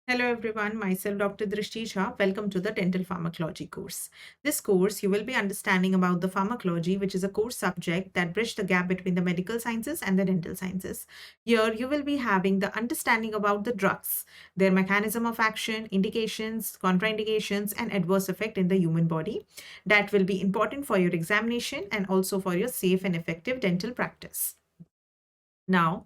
Hello everyone, myself Dr. Drishti Jha. Welcome to the Dental Pharmacology course. This course, you will be understanding about the pharmacology, which is a core subject that bridge the gap between the medical sciences and the dental sciences. Here, you will be having the understanding about the drugs, their mechanism of action, indications, contraindications, and adverse effect in the human body. That will be important for your examination and also for your safe and effective dental practice. Now,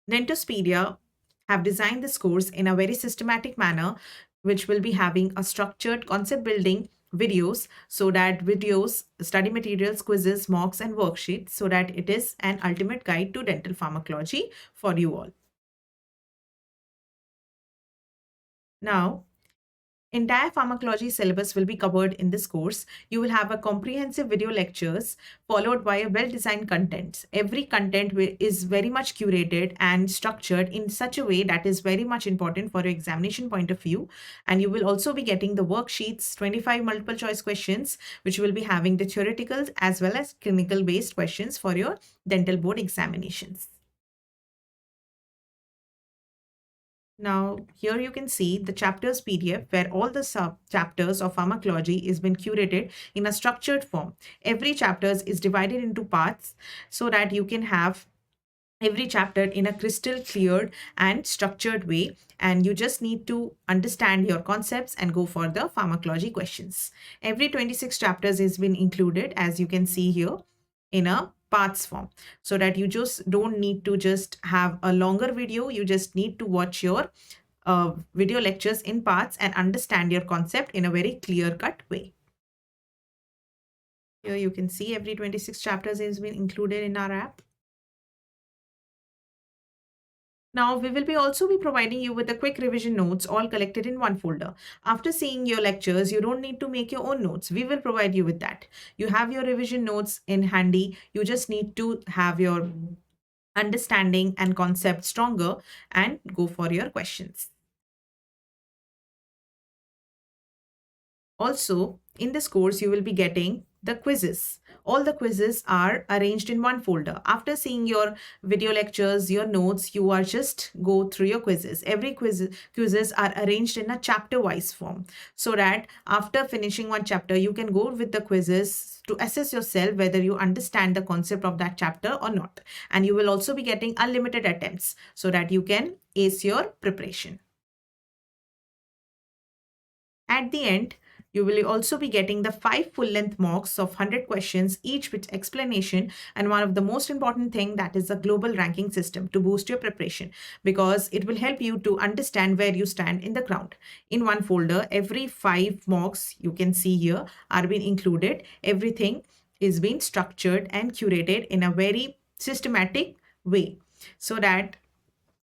Dentospedia have designed this course in a very systematic manner, which will be having a structured concept building videos so that videos, study materials, quizzes, mocks, and worksheets so that it is an ultimate guide to dental pharmacology for you all. Now, entire pharmacology syllabus will be covered in this course. You will have a comprehensive video lectures followed by a well-designed content. Every content is very much curated and structured in such a way that is very much important for your examination point of view. And you will also be getting the worksheets, 25 multiple choice questions, which will be having the theoretical as well as clinical based questions for your dental board examinations. Now, here you can see the chapters PDF where all the sub chapters of pharmacology is been curated in a structured form. Every chapters is divided into parts so that you can have every chapter in a crystal clear and structured way, and you just need to understand your concepts and go for the pharmacology questions. Every 26 chapters has been included, as you can see here, in a parts form, so that you just don't need to just have a longer video. You just need to watch your video lectures in parts and understand your concept in a very clear cut way. Here you can see every 26 chapters has been included in our app. Now, we will be also be providing you with the quick revision notes all collected in one folder. After seeing your lectures, you don't need to make your own notes. We will provide you with that. You have your revision notes in handy. You just need to have your understanding and concept stronger and go for your questions. Also, in this course, you will be getting the quizzes. All the quizzes are arranged in one folder. After seeing your video lectures, your notes, you are just go through your quizzes. Every quizzes are arranged in a chapter-wise form so that after finishing one chapter, you can go with the quizzes to assess yourself whether you understand the concept of that chapter or not. And you will also be getting unlimited attempts so that you can ace your preparation. At the end, you will also be getting the 5 full-length mocks of 100 questions, each with explanation, and one of the most important thing, that is a global ranking system to boost your preparation, because it will help you to understand where you stand in the ground. In one folder, every 5 mocks you can see here are being included. Everything is being structured and curated in a very systematic way so that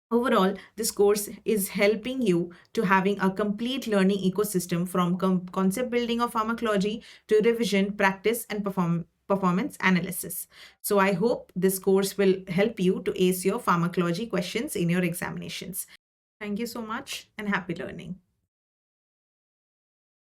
overall, this course is helping you to having a complete learning ecosystem from concept building of pharmacology to revision, practice, and performance analysis. So I hope this course will help you to ace your pharmacology questions in your examinations. Thank you so much and happy learning.